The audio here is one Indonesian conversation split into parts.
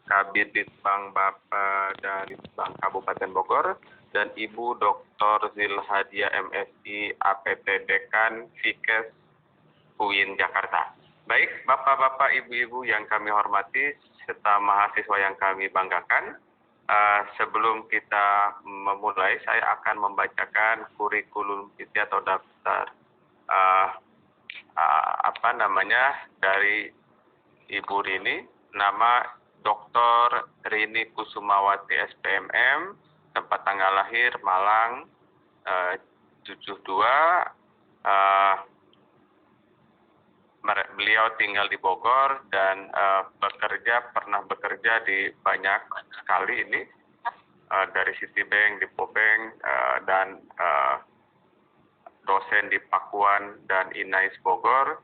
Kabid Litbang Bapak dari Litbang Kabupaten Bogor, dan Ibu Dr. Zilhadia MSI APT Dekan Fikes UIN Jakarta. Baik, Bapak-Bapak, Ibu-Ibu yang kami hormati, serta mahasiswa yang kami banggakan, sebelum kita memulai, saya akan membacakan kurikulum vitae atau daftar dari Ibu Rini. Nama Dr. Rini Kusumawati SPMM, tempat tanggal lahir Malang 72. Beliau tinggal di Bogor dan pernah bekerja di banyak sekali ini, dari Citibank, di Pobank, dan dosen di Pakuan dan Inais Bogor.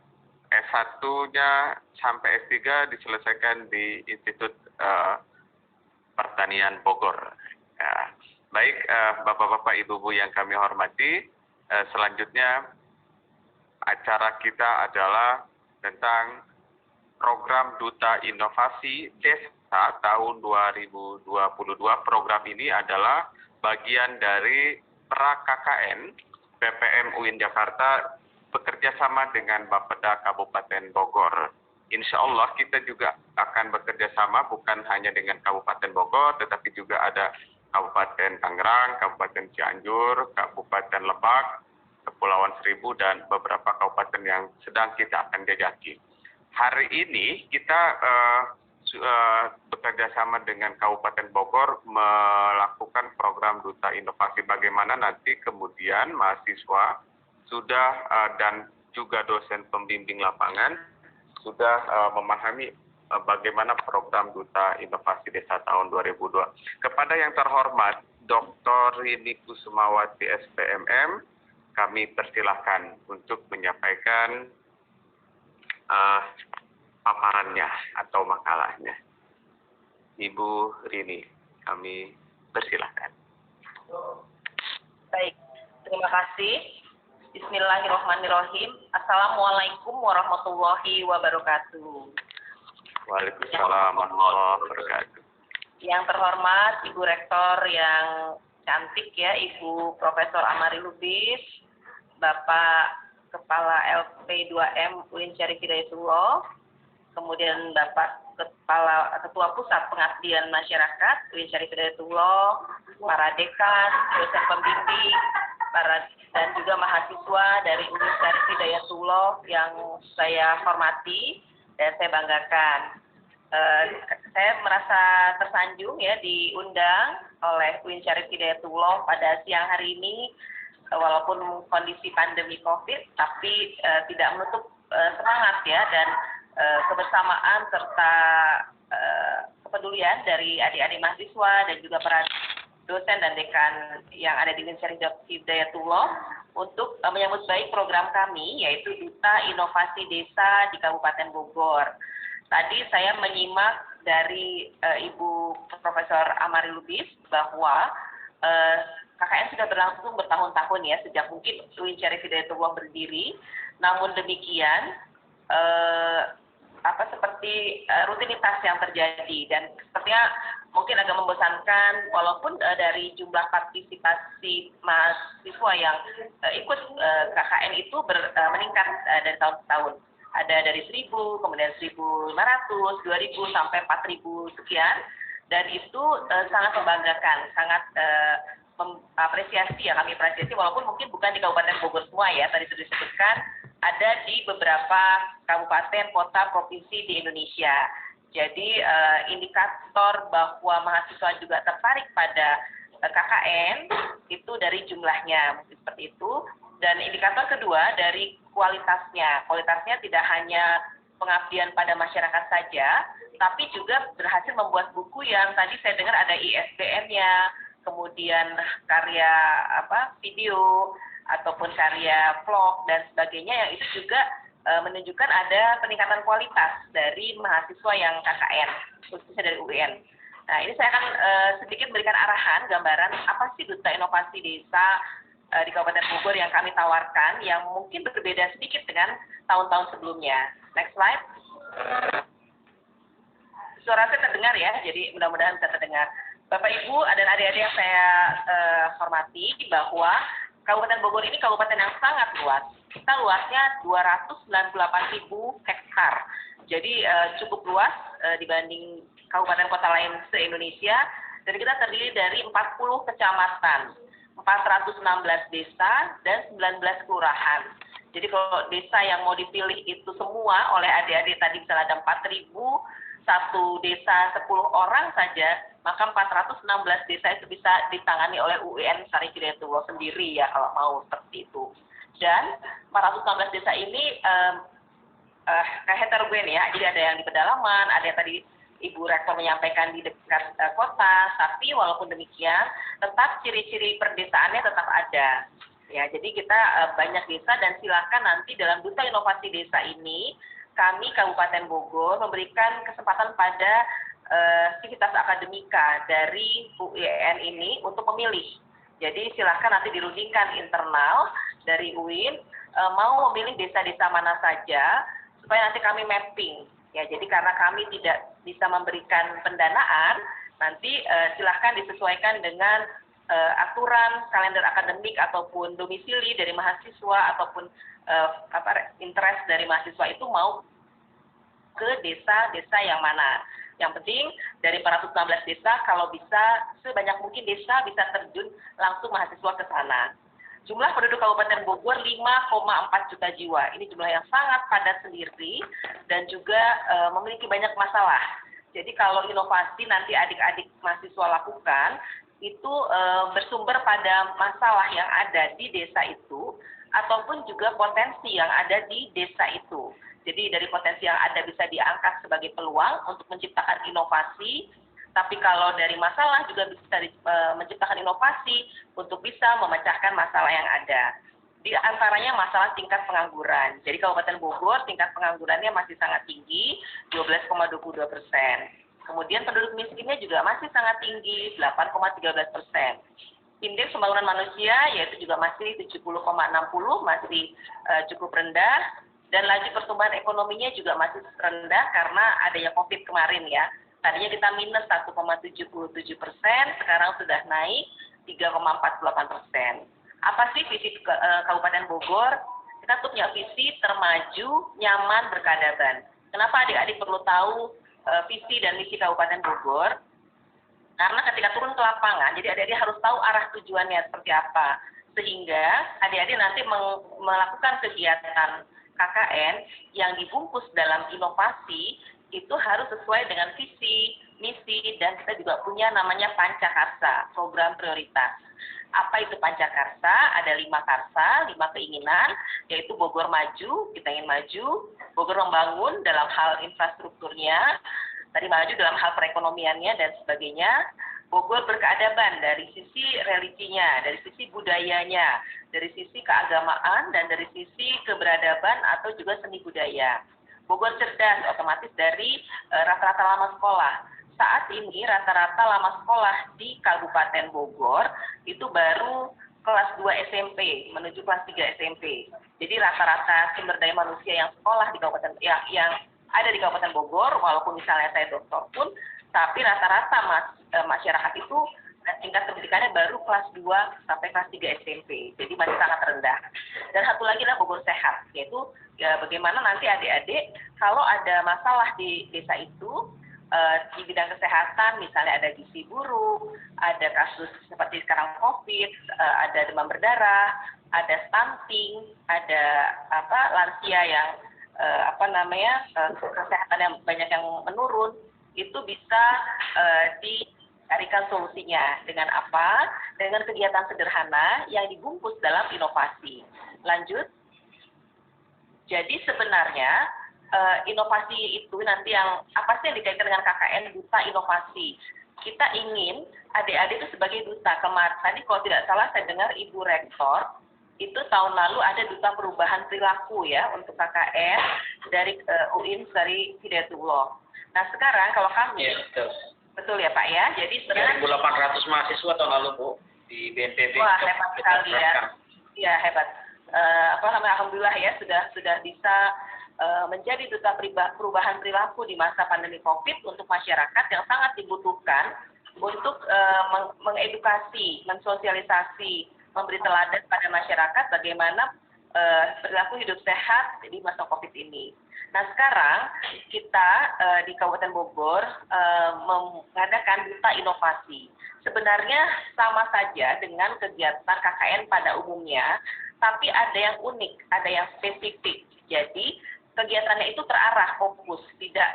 S1-nya sampai S3 diselesaikan di Institut Pertanian Bogor. Ya. Baik, Bapak-Bapak, Ibu-Ibu yang kami hormati, selanjutnya acara kita adalah tentang program Duta Inovasi Desa tahun 2022. Program ini adalah bagian dari pra-KKN PPM UIN Jakarta bekerja sama dengan Bapeda Kabupaten Bogor. Insya Allah kita juga akan bekerja sama bukan hanya dengan Kabupaten Bogor, tetapi juga ada Kabupaten Tangerang, Kabupaten Cianjur, Kabupaten Lebak, Kepulauan Seribu, dan beberapa kabupaten yang sedang kita akan jajaki. Hari ini kita bekerja sama dengan Kabupaten Bogor melakukan program Duta Inovasi. Bagaimana nanti kemudian mahasiswa sudah dan juga dosen pembimbing lapangan sudah memahami bagaimana program Duta Inovasi Desa tahun 2002. Kepada yang terhormat Dr. Rini Kusumawati SPMM, kami persilahkan untuk menyampaikan paparannya atau makalahnya. Ibu Rini, kami persilahkan. Baik, terima kasih. Bismillahirrahmanirrahim. Assalamualaikum warahmatullahi wabarakatuh. Waalaikumsalam warahmatullahi wabarakatuh. Yang terhormat Ibu Rektor yang cantik ya, Ibu Profesor Amari Lubis, Bapak Kepala LP2M UIN Syarif Hidayatullah, kemudian Bapak Ketua Pusat Pengabdian Masyarakat UIN Syarif Hidayatullah, para dekan, dosen pembimbing, dan juga mahasiswa dari UIN Syarif Hidayatullah yang saya hormati dan saya banggakan. Saya merasa tersanjung ya diundang oleh UIN Syarif Hidayatullah pada siang hari ini, walaupun kondisi pandemi COVID, tapi tidak menutup semangat ya dan kebersamaan serta kepedulian dari adik-adik mahasiswa dan juga para dosen dan dekan yang ada di UIN Syarif Hidayatullah untuk menyambut baik program kami, yaitu Duta Inovasi Desa di Kabupaten Bogor. Tadi saya menyimak dari Ibu Profesor Amari Lubis bahwa KKN sudah berlangsung bertahun-tahun ya, sejak mungkin UIN Syarif Hidayatullah berdiri. Namun demikian, seperti rutinitas yang terjadi dan sepertinya mungkin agak membosankan, walaupun dari jumlah partisipasi mahasiswa yang ikut KKN itu meningkat dari tahun ke tahun. Ada dari 1.000, kemudian 1.500, 2.000 sampai 4.000 sekian, dan itu sangat membanggakan, sangat apresiasi ya, kami apresiasi, walaupun mungkin bukan di Kabupaten Bogor semua ya, tadi sudah disebutkan, ada di beberapa kabupaten, kota, provinsi di Indonesia. Jadi indikator bahwa mahasiswa juga tertarik pada KKN itu dari jumlahnya, seperti itu. Dan indikator kedua dari kualitasnya. Kualitasnya tidak hanya pengabdian pada masyarakat saja, tapi juga berhasil membuat buku yang tadi saya dengar ada ISBN-nya, kemudian karya video ataupun karya vlog dan sebagainya, yang itu juga menunjukkan ada peningkatan kualitas dari mahasiswa yang KKN, khususnya dari UIN. Nah, ini saya akan sedikit memberikan arahan, gambaran apa sih Duta Inovasi Desa di Kabupaten Bogor yang kami tawarkan, yang mungkin berbeda sedikit dengan tahun-tahun sebelumnya. Next slide. Suara saya terdengar ya? ya, jadi mudah-mudahan bisa terdengar. Bapak Ibu dan adik-adik yang saya hormati, bahwa Kabupaten Bogor ini kabupaten yang sangat luas. Kita luasnya 298.000 hektar. Jadi cukup luas dibanding kabupaten kota lain se-Indonesia. Dan kita terdiri dari 40 kecamatan, 416 desa, dan 19 kelurahan. Jadi kalau desa yang mau dipilih itu semua oleh adik-adik tadi misalnya ada 4.000, satu desa 10 orang saja, maka 416 desa itu bisa ditangani oleh UIN Syarif Hidayatullah sendiri ya kalau mau seperti itu. Dan 416 desa ini heterogen ya, jadi ada yang di pedalaman, ada yang tadi Ibu Rektor menyampaikan di dekat kota, tapi walaupun demikian tetap ciri-ciri perdesaannya tetap ada. Ya, jadi kita banyak desa dan silakan nanti dalam Duta Inovasi Desa ini kami Kabupaten Bogor memberikan kesempatan pada aktivitas akademika dari UIN ini untuk memilih. Jadi silakan nanti dirundingkan internal dari UIN mau memilih desa-desa mana saja supaya nanti kami mapping. Ya, jadi karena kami tidak bisa memberikan pendanaan, nanti silakan disesuaikan dengan aturan kalender akademik ataupun domisili dari mahasiswa ataupun interest dari mahasiswa itu mau ke desa-desa yang mana. Yang penting dari 416 desa kalau bisa sebanyak mungkin desa bisa terjun langsung mahasiswa ke sana. Jumlah penduduk Kabupaten Bogor 5,4 juta jiwa. Ini jumlah yang sangat padat sendiri dan juga memiliki banyak masalah. Jadi kalau inovasi nanti adik-adik mahasiswa lakukan itu bersumber pada masalah yang ada di desa itu ataupun juga potensi yang ada di desa itu. Jadi dari potensi yang ada bisa diangkat sebagai peluang untuk menciptakan inovasi, tapi kalau dari masalah juga bisa menciptakan inovasi untuk bisa memecahkan masalah yang ada. Di antaranya masalah tingkat pengangguran. Jadi Kabupaten Bogor tingkat penganggurannya masih sangat tinggi, 12,22%. Kemudian penduduk miskinnya juga masih sangat tinggi, 8,13%. Indeks pembangunan manusia yaitu juga masih 70,60, masih cukup rendah. Dan laju pertumbuhan ekonominya juga masih rendah karena adanya COVID kemarin ya. Tadinya kita minus 1,77%, sekarang sudah naik 3,48%. Apa sih visi Kabupaten Bogor? Kita tuh punya visi termaju, nyaman, berkeadaban. Kenapa adik-adik perlu tahu visi dan misi Kabupaten Bogor? Karena ketika turun ke lapangan, jadi adik-adik harus tahu arah tujuannya seperti apa. Sehingga adik-adik nanti melakukan kegiatan KKN yang dibungkus dalam inovasi itu harus sesuai dengan visi, misi, dan kita juga punya namanya Pancakarsa, program prioritas. Apa itu Pancakarsa? Ada 5 karsa, 5 keinginan, yaitu Bogor maju, kita ingin maju, Bogor membangun dalam hal infrastrukturnya, tadi maju dalam hal perekonomiannya dan sebagainya, Bogor berkeadaban dari sisi religinya, dari sisi budayanya, dari sisi keagamaan, dan dari sisi keberadaban atau juga seni budaya. Bogor cerdas, otomatis dari rata-rata lama sekolah. Saat ini rata-rata lama sekolah di Kabupaten Bogor itu baru kelas 2 SMP menuju kelas 3 SMP. Jadi rata-rata sumber daya manusia yang sekolah di Kabupaten yang ada di Kabupaten Bogor, walaupun misalnya saya doktor pun, tapi rata-rata masyarakat itu tingkat pendidikannya baru kelas 2 sampai kelas 3 SMP. Jadi masih sangat rendah. Dan satu lagi adalah Bogor sehat, yaitu bagaimana nanti adik-adik kalau ada masalah di desa itu, di bidang kesehatan, misalnya ada gizi buruk, ada kasus seperti sekarang COVID, ada demam berdarah, ada stunting, ada lansia yang kesehatan yang banyak yang menurun, itu bisa dicarikan solusinya dengan apa? Dengan kegiatan sederhana yang dibungkus dalam inovasi. Lanjut. Jadi sebenarnya inovasi itu nanti yang apa sih yang dikaitkan dengan KKN Duta Inovasi? Kita ingin adik-adik itu sebagai duta. Kemarin tadi kalau tidak salah saya dengar Ibu Rektor itu tahun lalu ada Duta Perubahan Perilaku ya untuk KKN dari UIN Syarif Hidayatullah. Nah sekarang kalau kami betul ya Pak ya. Jadi 1.800 mahasiswa tahun lalu Bu di BNPB. Wah hebat sekali ya. Iya hebat. Alhamdulillah ya sudah bisa menjadi duta perubahan perilaku di masa pandemi COVID untuk masyarakat yang sangat dibutuhkan untuk mengedukasi, mensosialisasi, memberi teladan pada masyarakat bagaimana perilaku hidup sehat di masa COVID ini. Nah, sekarang kita di Kabupaten Bogor mengadakan duta inovasi. Sebenarnya sama saja dengan kegiatan KKN pada umumnya, tapi ada yang unik, ada yang spesifik. Jadi kegiatannya itu terarah, fokus, tidak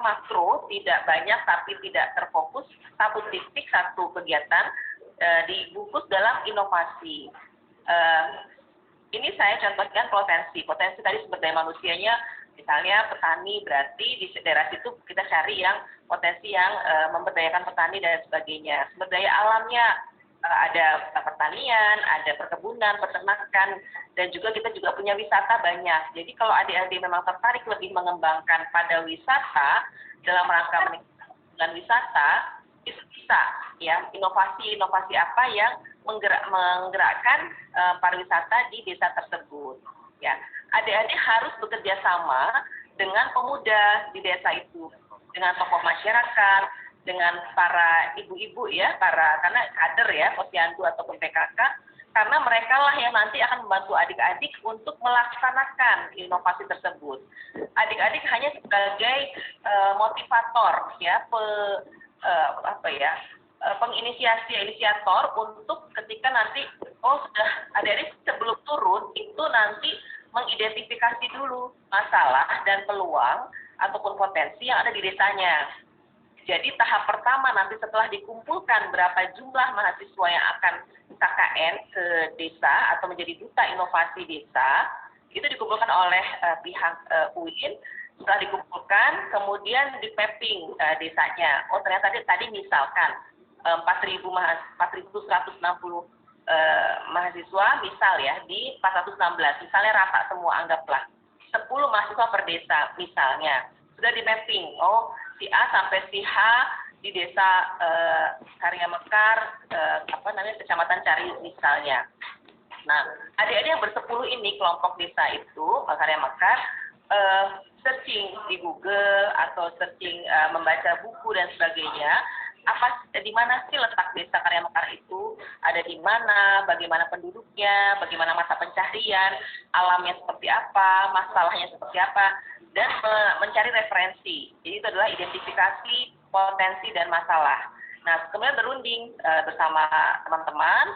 makro, tidak banyak tapi tidak terfokus, satu titik, satu kegiatan dibungkus dalam inovasi. Ini saya contohkan potensi tadi sumber daya manusianya, misalnya petani, berarti di daerah situ kita cari yang potensi yang memberdayakan petani dan sebagainya. Sumber daya alamnya ada pertanian, ada perkebunan, peternakan, dan juga kita juga punya wisata banyak. Jadi kalau adik-adik memang tertarik lebih mengembangkan pada wisata dalam rangka meningkatkan wisata, itu bisa ya inovasi apa yang menggerakkan pariwisata di desa tersebut. Ya, adik-adik harus bekerja sama dengan pemuda di desa itu, dengan tokoh masyarakat, dengan para ibu-ibu ya, karena kader ya, posyandu ataupun PKK, karena mereka lah yang nanti akan membantu adik-adik untuk melaksanakan inovasi tersebut. Adik-adik hanya sebagai motivator ya, inisiator untuk ketika nanti sudah adik-adik sebelum turun itu nanti mengidentifikasi dulu masalah dan peluang ataupun potensi yang ada di desanya. Jadi tahap pertama nanti setelah dikumpulkan berapa jumlah mahasiswa yang akan KKN ke desa atau menjadi duta inovasi desa, itu dikumpulkan oleh pihak UIN. Setelah dikumpulkan, kemudian di mapping desanya. Oh ternyata tadi misalkan 4.160 mahasiswa misal ya di 416, misalnya rata semua anggaplah 10 mahasiswa per desa misalnya. Sudah di mapping, si A sampai si H di desa Karya Mekar, Kecamatan Cari misalnya. Nah, adik-adik yang bersepuluh ini kelompok desa itu Karya Mekar searching di Google atau searching membaca buku dan sebagainya. Di mana sih letak desa Karya Mekar itu? Ada di mana? Bagaimana penduduknya? Bagaimana masa pencaharian? Alamnya seperti apa? Masalahnya seperti apa? Dan mencari referensi. Jadi itu adalah identifikasi potensi dan masalah. Nah, kemudian berunding bersama teman-teman.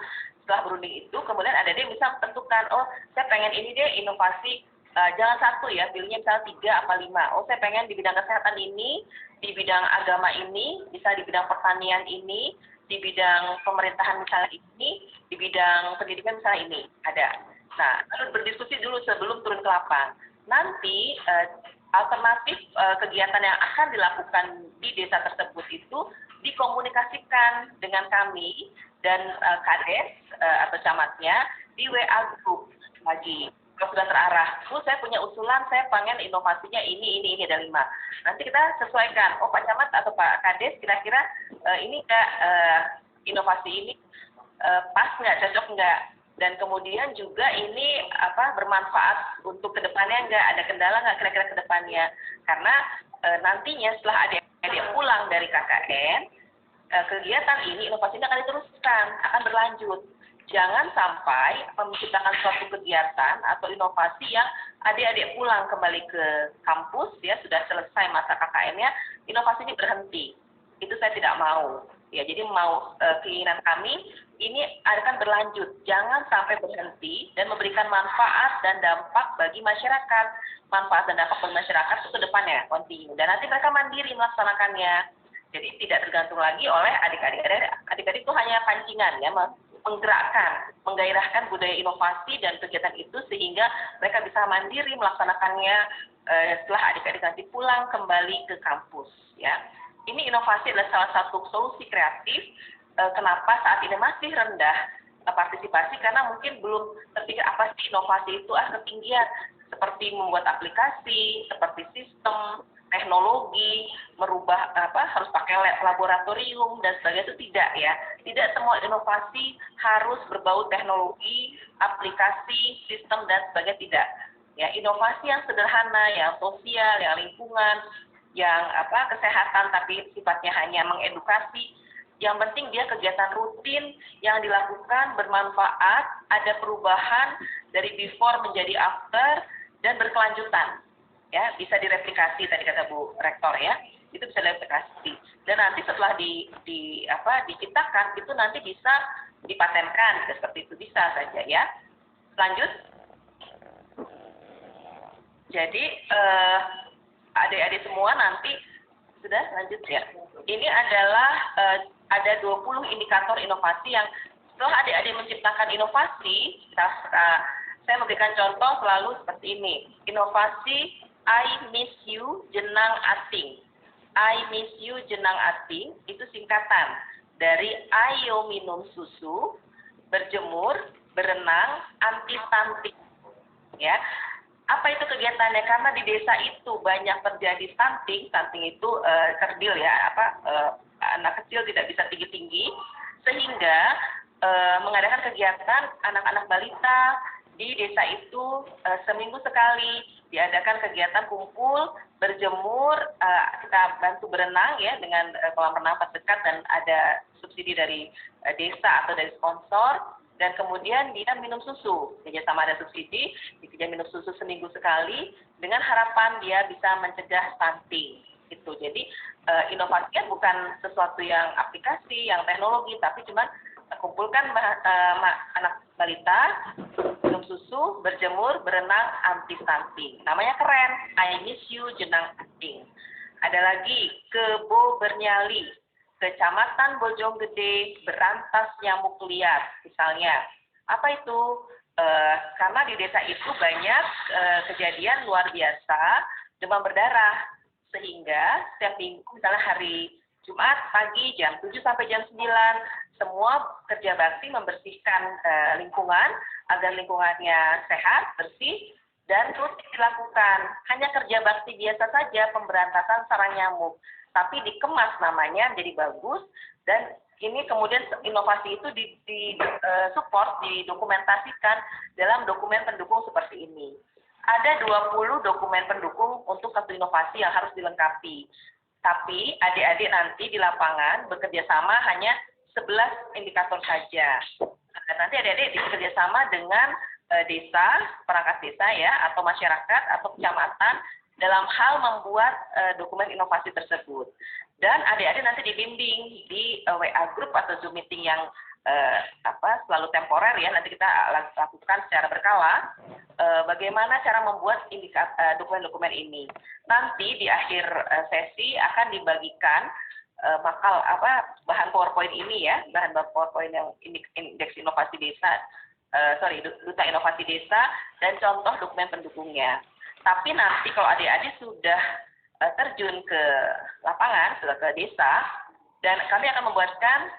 Setelah berunding itu, kemudian ada dia bisa tentukan, saya pengen ini deh inovasi, jangan satu ya, pilihnya misalnya 3 apa 5. Saya pengen di bidang kesehatan ini, di bidang agama ini, bisa di bidang pertanian ini, di bidang pemerintahan misalnya ini, di bidang pendidikan misalnya ini, ada. Nah, lalu berdiskusi dulu sebelum turun ke lapang. Nanti alternatif kegiatan yang akan dilakukan di desa tersebut itu dikomunikasikan dengan kami dan kades atau camatnya di WA group lagi. Kalau sudah terarah, saya punya usulan, saya pengen inovasinya ini ada 5. Nanti kita sesuaikan, Pak Camat atau Pak Kades kira-kira ini enggak inovasi ini pas nggak, cocok nggak? Dan kemudian juga ini bermanfaat untuk kedepannya nggak, ada kendala nggak kira-kira kedepannya? Karena nantinya setelah adik-adik pulang dari KKN, kegiatan ini, inovasi ini akan diteruskan, akan berlanjut. Jangan sampai menciptakan suatu kegiatan atau inovasi yang adik-adik pulang kembali ke kampus, ya sudah selesai masa KKN-nya, inovasi ini berhenti. Itu saya tidak mau. Ya, jadi keinginan kami ini akan berlanjut, jangan sampai berhenti dan memberikan manfaat dan dampak bagi masyarakat. Manfaat dan dampak bagi masyarakat itu ke depannya, kontinu. Dan nanti mereka mandiri melaksanakannya. Jadi tidak tergantung lagi oleh adik-adik. Adik-adik itu hanya pancingan, ya, menggerakkan, menggairahkan budaya inovasi dan kegiatan itu sehingga mereka bisa mandiri melaksanakannya setelah adik-adik nanti pulang kembali ke kampus, ya. Ini inovasi adalah salah satu solusi kreatif. Kenapa saat ini masih rendah partisipasi? Karena mungkin belum terpikir apa sih inovasi itu, ketinggian seperti membuat aplikasi, seperti sistem, teknologi, merubah harus pakai laboratorium dan sebagainya, itu tidak, ya. Tidak semua inovasi harus berbau teknologi, aplikasi, sistem dan sebagainya, tidak. Ya, inovasi yang sederhana, yang sosial, yang lingkungan, yang kesehatan tapi sifatnya hanya mengedukasi. Yang penting dia kegiatan rutin yang dilakukan bermanfaat, ada perubahan dari before menjadi after dan berkelanjutan. Ya, bisa direplikasi tadi kata Bu Rektor ya. Itu bisa direplikasi. Dan nanti setelah diciptakan itu nanti bisa dipatenkan, seperti itu bisa saja ya. Lanjut. Jadi adik-adik semua nanti sudah lanjut ya. Ini adalah ada 20 indikator inovasi yang setelah adik-adik menciptakan inovasi, saya memberikan contoh selalu seperti ini. Inovasi I miss you jenang ating. I miss you jenang ating itu singkatan dari ayo minum susu, berjemur, berenang, anti stunting. Ya. Apa itu kegiatannya? Karena di desa itu banyak terjadi stunting. Stunting itu kerdil ya, anak kecil tidak bisa tinggi-tinggi, sehingga mengadakan kegiatan anak-anak balita di desa itu seminggu sekali diadakan kegiatan kumpul, berjemur, kita bantu berenang ya dengan kolam renang terdekat dan ada subsidi dari desa atau dari sponsor. Dan kemudian dia minum susu, kerjasama ada subsidi, dia minum susu seminggu sekali, dengan harapan dia bisa mencegah stunting. Gitu. Jadi inovasinya bukan sesuatu yang aplikasi, yang teknologi, tapi cuma kumpulkan anak balita, minum susu, berjemur, berenang, anti stunting. Namanya keren, I miss you jenang ating. Ada lagi, kebo bernyali. Kecamatan Bojonggede berantas nyamuk liar, misalnya. Apa itu? Karena di desa itu banyak kejadian luar biasa demam berdarah, sehingga setiap minggu, misalnya hari Jumat pagi jam 7 sampai jam 9, semua kerja bakti membersihkan lingkungan agar lingkungannya sehat, bersih, dan rutin dilakukan. Hanya kerja bakti biasa saja pemberantasan sarang nyamuk. Tapi dikemas namanya jadi bagus, dan ini kemudian inovasi itu support, didokumentasikan dalam dokumen pendukung seperti ini. Ada 20 dokumen pendukung untuk satu inovasi yang harus dilengkapi. Tapi adik-adik nanti di lapangan bekerja sama hanya 11 indikator saja. Nanti adik-adik bekerja sama dengan desa, perangkat desa ya, atau masyarakat, atau kecamatan, dalam hal membuat dokumen inovasi tersebut. Dan adik-adik nanti dibimbing di WA group atau Zoom meeting yang selalu temporer ya, nanti kita lakukan secara berkala bagaimana cara membuat dokumen-dokumen ini. Nanti di akhir sesi akan dibagikan bahan PowerPoint ini ya, bahan PowerPoint yang indeks inovasi desa, duta inovasi desa, dan contoh dokumen pendukungnya. Tapi nanti kalau adik-adik sudah terjun ke lapangan, sudah ke desa, dan kami akan membuatkan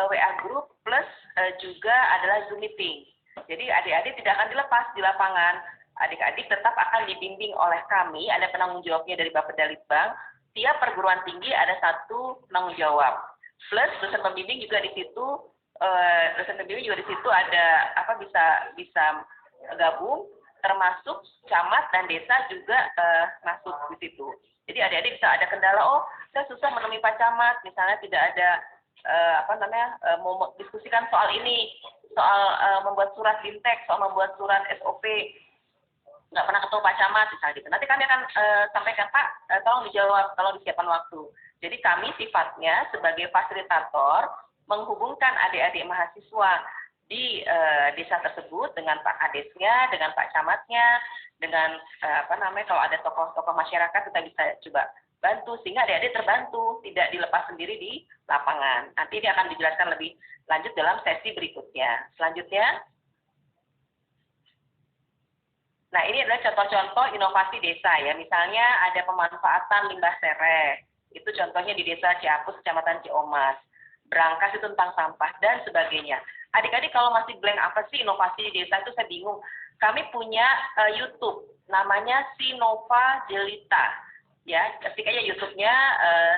WA group plus juga adalah Zoom meeting. Jadi adik-adik tidak akan dilepas di lapangan. Adik-adik tetap akan dibimbing oleh kami, ada penanggung jawabnya dari Bapeda Litbang. Tiap perguruan tinggi ada satu penanggung jawab. Plus dosen pembimbing juga di situ, ada bisa gabung, termasuk camat dan desa juga masuk di situ. Jadi adik-adik bisa ada kendala, saya susah menemui Pak Camat, misalnya tidak ada mau diskusikan soal ini, soal membuat surat bintek, soal membuat surat SOP, nggak pernah ketemu Pak Camat, misalnya gitu. Nanti kami akan sampaikan, Pak, tolong dijawab, tolong disiapkan waktu. Jadi kami sifatnya sebagai fasilitator menghubungkan adik-adik mahasiswa di desa tersebut dengan Pak Kadesnya, dengan Pak Camatnya, dengan kalau ada tokoh-tokoh masyarakat kita bisa coba bantu sehingga adik-adik terbantu, tidak dilepas sendiri di lapangan. Nanti ini akan dijelaskan lebih lanjut dalam sesi berikutnya. Selanjutnya, nah ini adalah contoh-contoh inovasi desa ya. Misalnya ada pemanfaatan limbah sereh, itu contohnya di desa Ciapus, Kecamatan Ciomas. Berangkas itu tentang sampah dan sebagainya. Adik-adik kalau masih blank apa sih inovasi di desa itu saya bingung. Kami punya YouTube, namanya Sinova Jelita. Ya, ketik aja YouTube-nya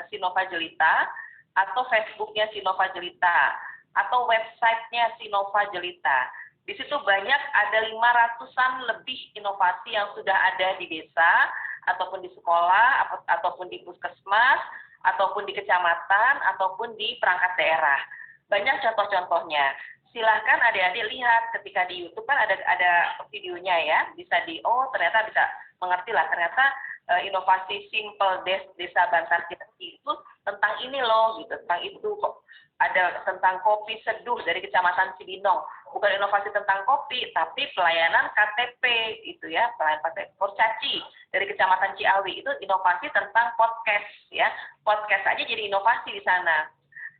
Sinova Jelita, atau Facebook-nya Sinova Jelita, atau website-nya Sinova Jelita. Di situ banyak ada 500-an lebih inovasi yang sudah ada di desa, ataupun di sekolah, ataupun di puskesmas, ataupun di kecamatan, ataupun di perangkat daerah. Banyak contoh-contohnya. Silahkan adik-adik lihat ketika di YouTube kan ada videonya ya, bisa ternyata bisa mengerti lah, ternyata inovasi simple desa Bantar Cipti itu tentang ini loh gitu, tentang itu kok. Ada tentang kopi seduh dari Kecamatan Cibinong, bukan inovasi tentang kopi, tapi pelayanan KTP itu ya, pelayanan KTP Kurcaci dari Kecamatan Ciawi itu inovasi tentang podcast ya, podcast aja jadi inovasi di sana.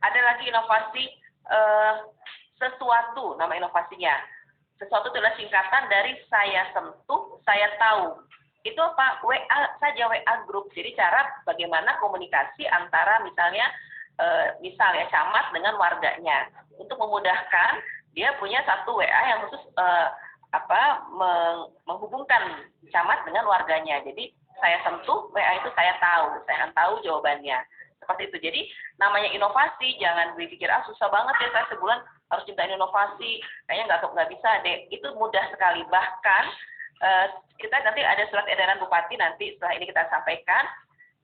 Ada lagi inovasi sesuatu, nama inovasinya. Sesuatu itu adalah singkatan dari saya sentuh, saya tahu. Itu apa? WA saja, WA grup. Jadi cara bagaimana komunikasi antara misalnya camat dengan warganya. Untuk memudahkan, dia punya satu WA yang khusus menghubungkan camat dengan warganya. Jadi saya sentuh, WA itu saya tahu, saya akan tahu jawabannya. Seperti itu. Jadi namanya inovasi, jangan berpikir susah banget ya saya sebulan harus ciptain inovasi, kayaknya nggak bisa deh. Itu mudah sekali. Bahkan kita nanti ada surat edaran bupati nanti setelah ini kita sampaikan.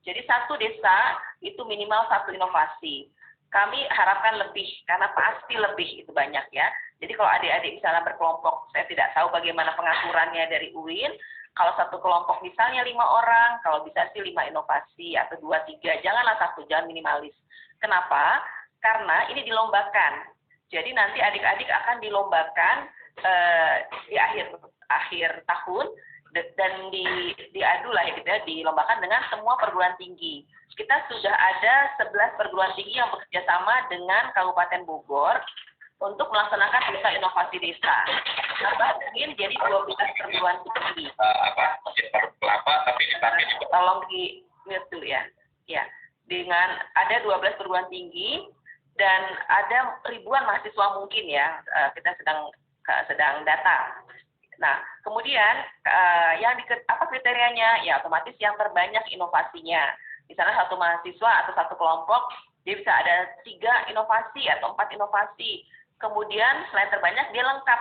Jadi satu desa itu minimal satu inovasi. Kami harapkan lebih, karena pasti lebih itu banyak ya. Jadi kalau adik-adik misalnya berkelompok, saya tidak tahu bagaimana pengaturannya dari UIN. Kalau satu kelompok misalnya 5 orang, kalau bisa sih 5 inovasi atau 2, 3. Janganlah satu, jangan minimalis. Kenapa? Karena ini dilombakan. Jadi nanti adik-adik akan dilombakan di akhir tahun. Dan diadu lah ya gitu ya, dilombakan dengan semua perguruan tinggi. Kita sudah ada 11 perguruan tinggi yang bekerja sama dengan Kabupaten Bogor untuk melaksanakan desa inovasi desa. Tambah mungkin jadi 12 perguruan tinggi. Kelapa tapi dipakai juga. Tolong di mute dulu ya. Ya, dengan ada 12 perguruan tinggi dan ada ribuan mahasiswa mungkin ya. Kita sedang data. Nah, kemudian apa kriterianya? Ya, otomatis yang terbanyak inovasinya. Misalnya satu mahasiswa atau satu kelompok, dia bisa ada 3 inovasi atau 4 inovasi. Kemudian selain terbanyak, dia lengkap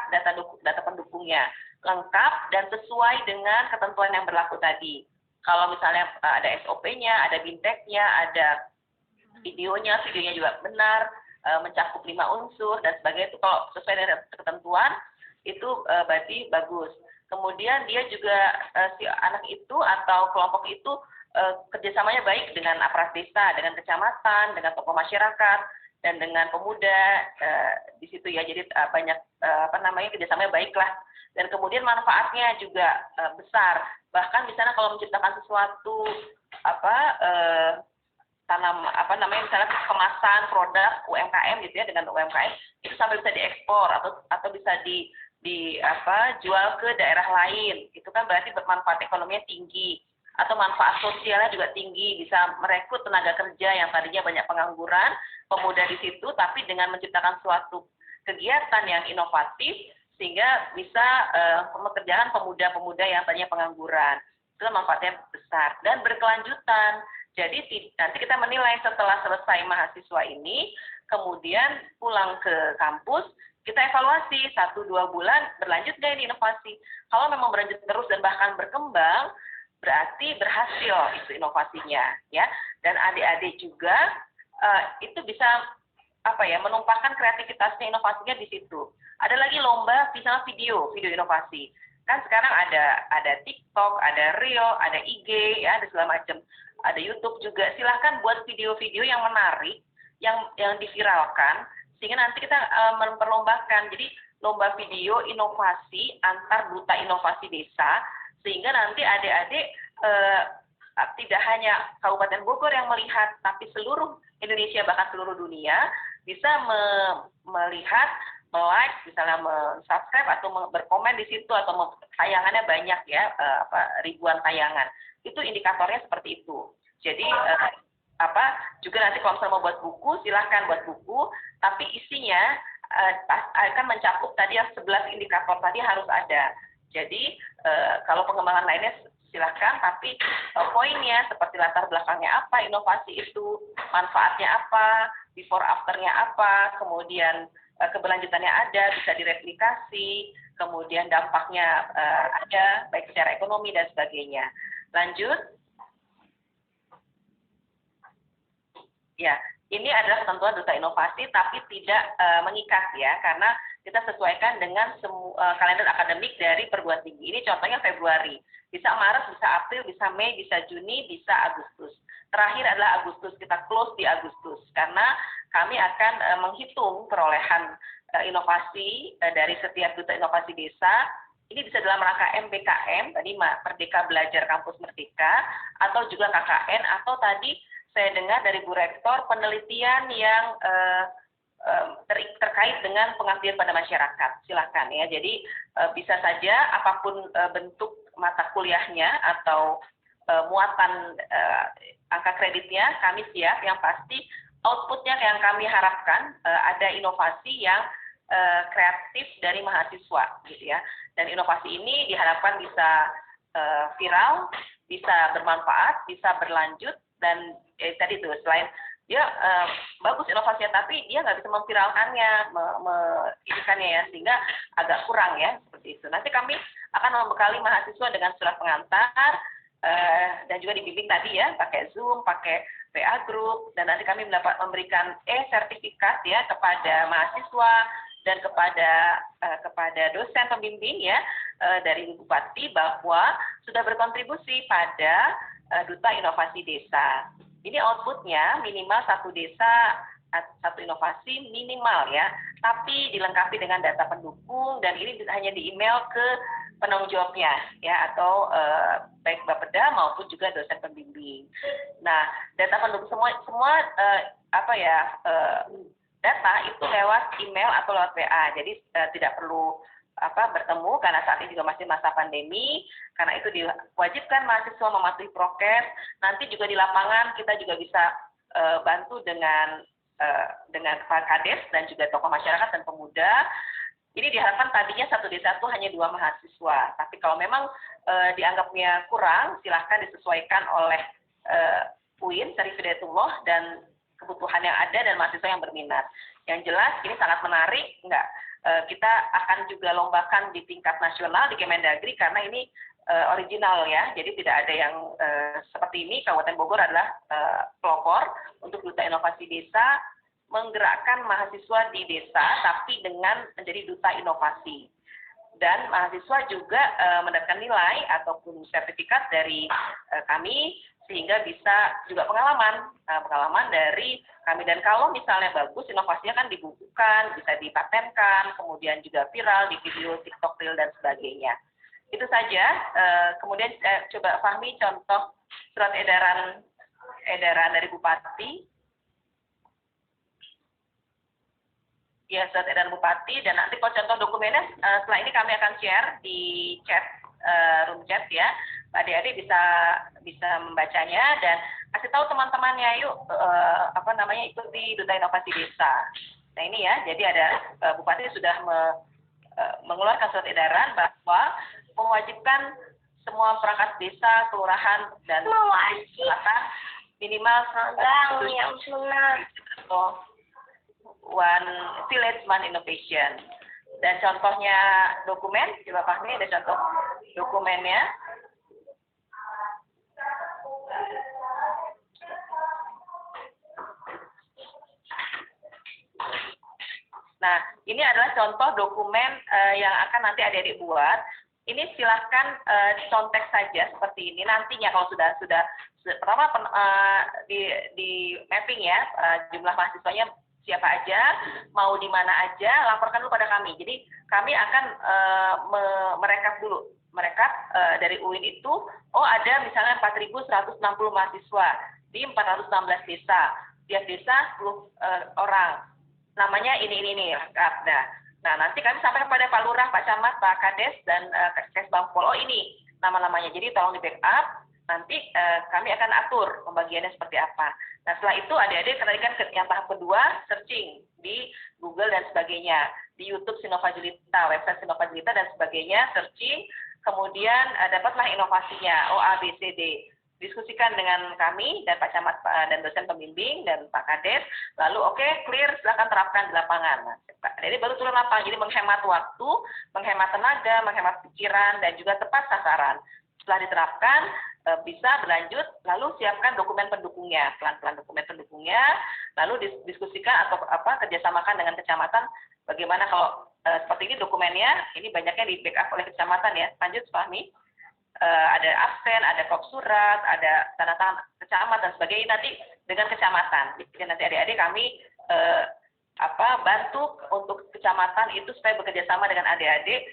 data pendukungnya. Lengkap dan sesuai dengan ketentuan yang berlaku tadi. Kalau misalnya ada SOP-nya, ada binteknya, ada videonya juga benar, mencakup 5 unsur, dan sebagainya. Itu kalau sesuai dengan ketentuan, itu berarti bagus. Kemudian dia juga si anak itu atau kelompok itu kerjasamanya baik dengan aparat desa, dengan kecamatan, dengan tokoh masyarakat, dan dengan pemuda di situ ya. Jadi banyak kerjasamanya baik lah. Dan kemudian manfaatnya juga besar. Bahkan misalnya kalau menciptakan sesuatu misalnya kemasan produk UMKM gitu ya, dengan UMKM itu sampai bisa diekspor atau bisa jual ke daerah lain. Itu kan berarti manfaat ekonominya tinggi, atau manfaat sosialnya juga tinggi, bisa merekrut tenaga kerja yang tadinya banyak pengangguran, pemuda di situ, tapi dengan menciptakan suatu kegiatan yang inovatif sehingga bisa mengerjakan pemuda-pemuda yang tadinya pengangguran. Itu manfaatnya besar dan berkelanjutan. Jadi nanti kita menilai setelah selesai mahasiswa ini, kemudian pulang ke kampus, kita evaluasi 1-2 bulan berlanjut nggak ini inovasi. Kalau memang berlanjut terus dan bahkan berkembang, berarti berhasil itu inovasinya, ya. Dan adik-adik juga itu bisa menumpahkan kreativitasnya, inovasinya di situ. Ada lagi lomba misalnya video inovasi. Kan sekarang ada TikTok, ada Reel, ada IG, ya, ada segala macam. Ada YouTube juga. Silahkan buat video-video yang menarik, yang diviralkan, sehingga nanti kita memperlombakan. Jadi lomba video inovasi antar duta inovasi desa, sehingga nanti adik-adik tidak hanya Kabupaten Bogor yang melihat, tapi seluruh Indonesia bahkan seluruh dunia bisa melihat, like, misalnya subscribe atau berkomen di situ, atau tayangannya banyak ya, ribuan tayangan. Itu indikatornya seperti itu. Jadi juga nanti kalau misalnya mau buat buku, silahkan buat buku, tapi isinya akan mencakup tadi yang 11 indikator tadi harus ada. Jadi kalau pengembangan lainnya silahkan, tapi poinnya seperti latar belakangnya apa, inovasi itu manfaatnya apa, before afternya apa, kemudian keberlanjutannya ada, bisa direplikasi, kemudian dampaknya ada, baik secara ekonomi dan sebagainya. Lanjut. Ya, ini adalah ketentuan duta inovasi, tapi tidak mengikat ya, karena kita sesuaikan dengan kalender akademik dari perguruan tinggi. Ini contohnya Februari. Bisa Maret, bisa April, bisa Mei, bisa Juni, bisa Agustus. Terakhir adalah Agustus, kita close di Agustus, karena kami akan menghitung perolehan inovasi dari setiap duta inovasi desa. Ini bisa dalam rangka MBKM, tadi Merdeka Belajar Kampus Merdeka, atau juga KKN, atau tadi saya dengar dari Bu Rektor penelitian yang terkait dengan pengabdian pada masyarakat. Silakan ya. Jadi bisa saja apapun bentuk mata kuliahnya atau muatan angka kreditnya, kami siap. Yang pasti outputnya yang kami harapkan ada inovasi yang kreatif dari mahasiswa, gitu ya. Dan inovasi ini diharapkan bisa viral, bisa bermanfaat, bisa berlanjut, dan tadi tuh selain dia bagus inovasinya, tapi dia nggak bisa memviralkannya, mengirimkannya ya, sehingga agak kurang ya seperti itu. Nanti kami akan membekali mahasiswa dengan surat pengantar dan juga dibimbing tadi ya, pakai Zoom, pakai PA Group, dan nanti kami memberikan sertifikat ya kepada mahasiswa dan kepada dosen pembimbing ya dari Bupati bahwa sudah berkontribusi pada Duta Inovasi Desa. Ini outputnya minimal satu desa, satu inovasi minimal ya, tapi dilengkapi dengan data pendukung, dan ini hanya di email ke penanggung jawabnya ya, atau baik Bapeda maupun juga dosen pembimbing. Nah, data pendukung semua data itu lewat email atau lewat WA, jadi tidak perlu bertemu karena saat ini juga masih masa pandemi. Karena itu diwajibkan mahasiswa mematuhi prokes. Nanti juga di lapangan kita juga bisa bantu dengan Pak Kades dan juga tokoh masyarakat dan pemuda. Ini diharapkan tadinya satu desa itu hanya 2 mahasiswa, tapi kalau memang dianggapnya kurang, silahkan disesuaikan oleh UIN, Syarif Hidayatullah, dan kebutuhan yang ada dan mahasiswa yang berminat. Yang jelas ini sangat menarik, kita akan juga lombakan di tingkat nasional di Kemendagri karena ini original ya, jadi tidak ada yang seperti ini. Kabupaten Bogor adalah pelopor untuk Duta Inovasi Desa, menggerakkan mahasiswa di desa tapi dengan menjadi duta inovasi. Dan mahasiswa juga mendapatkan nilai ataupun sertifikat dari kami, sehingga bisa juga pengalaman dari kami. Dan kalau misalnya bagus, inovasinya kan dibukukan, bisa dipatenkan, kemudian juga viral di video TikTok, Reel, dan sebagainya. Itu saja. Kemudian coba Fahmi contoh surat edaran dari Bupati. Ya, surat edaran Bupati, dan nanti kalau contoh dokumennya setelah ini kami akan share di chat, room chat ya. Adik-adik bisa membacanya dan kasih tahu teman-temannya, yuk ikuti Duta Inovasi Desa. Nah ini ya, jadi ada Bupati sudah mengeluarkan surat edaran bahwa mewajibkan semua perangkat desa, kelurahan, dan kecamatan minimal One Village One Innovation. Dan contohnya dokumen, coba Fahmi ada contoh dokumennya. Nah, ini adalah contoh dokumen yang akan nanti adik-adik buat. Ini silahkan contek saja seperti ini. Nantinya kalau sudah pertama di mapping ya, jumlah mahasiswanya siapa aja, mau di mana aja, laporkan dulu pada kami. Jadi kami akan merekap dulu. Merekap dari UIN itu, ada misalnya 4.160 mahasiswa di 416 desa. Tiap desa 10 orang. Namanya ini lengkap. Nah, nanti kami sampaikan kepada Pak Lurah, Pak Camat, Pak Kades, dan Kesbangpol. Ini nama-namanya. Jadi tolong di backup. Nanti kami akan atur pembagiannya seperti apa. Nah, setelah itu adik-adik kenalikan yang tahap kedua, searching di Google dan sebagainya. Di YouTube Sinova Jelita, website Sinova Jelita dan sebagainya, searching. Kemudian dapatlah inovasinya, A, B, C, D. diskusikan dengan kami dan Pak Camat dan dosen pembimbing dan Pak Kades, lalu oke, clear, silakan terapkan di lapangan. Nah, jadi baru turun lapangan, jadi menghemat waktu, menghemat tenaga, menghemat pikiran, dan juga tepat sasaran. Setelah diterapkan, bisa berlanjut, lalu siapkan dokumen pendukungnya, pelan-pelan dokumen pendukungnya, lalu diskusikan atau kerjasamakan dengan kecamatan, bagaimana kalau seperti ini dokumennya, ini banyaknya di backup oleh kecamatan ya. Lanjut, Fahmi. Ada absen, ada kop surat, ada tanda tangan kecamatan dan sebagainya nanti dengan kecamatan. Jadi nanti adik-adik kami bantu untuk kecamatan itu supaya bekerja sama dengan adik-adik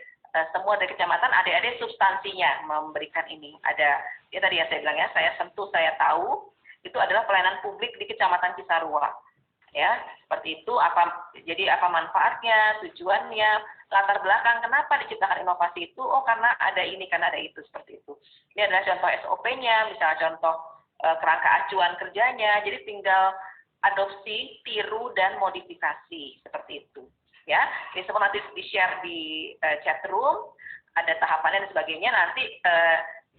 semua dari kecamatan, adik-adik substansinya memberikan ini. Ada ya tadi yang saya bilang ya, saya sentuh, saya tahu itu adalah pelayanan publik di Kecamatan Cisarua. Ya, seperti itu jadi apa manfaatnya, tujuannya, latar belakang kenapa diciptakan inovasi itu? Oh, karena ada ini, karena ada itu, seperti itu. Ini adalah contoh SOP-nya, misalnya contoh kerangka acuan kerjanya. Jadi tinggal adopsi, tiru dan modifikasi seperti itu. Ya, ini semua nanti di-share di chat room, ada tahapannya dan sebagainya. Nanti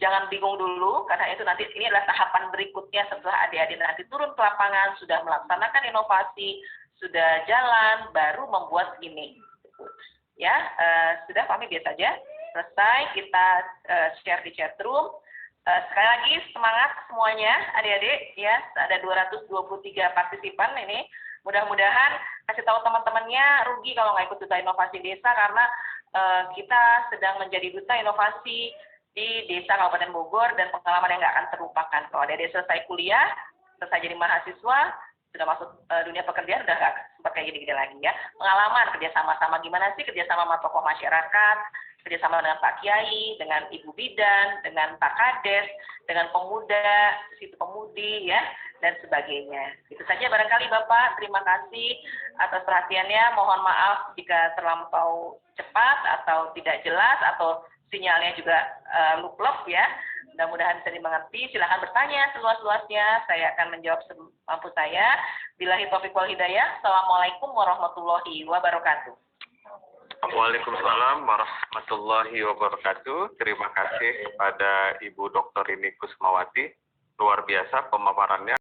jangan bingung dulu, karena itu nanti ini adalah tahapan berikutnya setelah adik-adik nanti turun ke lapangan, sudah melaksanakan inovasi, sudah jalan, baru membuat ini. Ya, sudah kami biasa saja. Selesai, kita share di chat room. Sekali lagi semangat semuanya adik-adik ya, ada 223 partisipan ini. Mudah-mudahan kasih tahu teman-temannya, rugi kalau nggak ikut duta inovasi desa karena kita sedang menjadi duta inovasi di desa Kabupaten Bogor dan pengalaman yang nggak akan terlupakan. Kalau adik-adik selesai kuliah, selesai jadi mahasiswa, sudah masuk dunia pekerjaan, udah nggak sempat kayak gini-gini lagi ya. Pengalaman kerja sama-sama gimana sih kerja sama tokoh masyarakat, kerjasama dengan Pak Kiai, dengan Ibu Bidan, dengan Pak Kades, dengan pemuda, situ pemudi ya, dan sebagainya. Itu saja barangkali Bapak, terima kasih atas perhatiannya. Mohon maaf jika terlampau cepat atau tidak jelas atau sinyalnya juga lup-lup ya. Mudah-mudahan bisa dimengerti. Silakan bertanya seluas-luasnya. Saya akan menjawab semampu saya. Billahi taufiq wal hidayah. Assalamualaikum warahmatullahi wabarakatuh. Waalaikumsalam warahmatullahi wabarakatuh. Terima kasih kepada Ibu Dr. Rini Kusmawati. Luar biasa pemaparannya.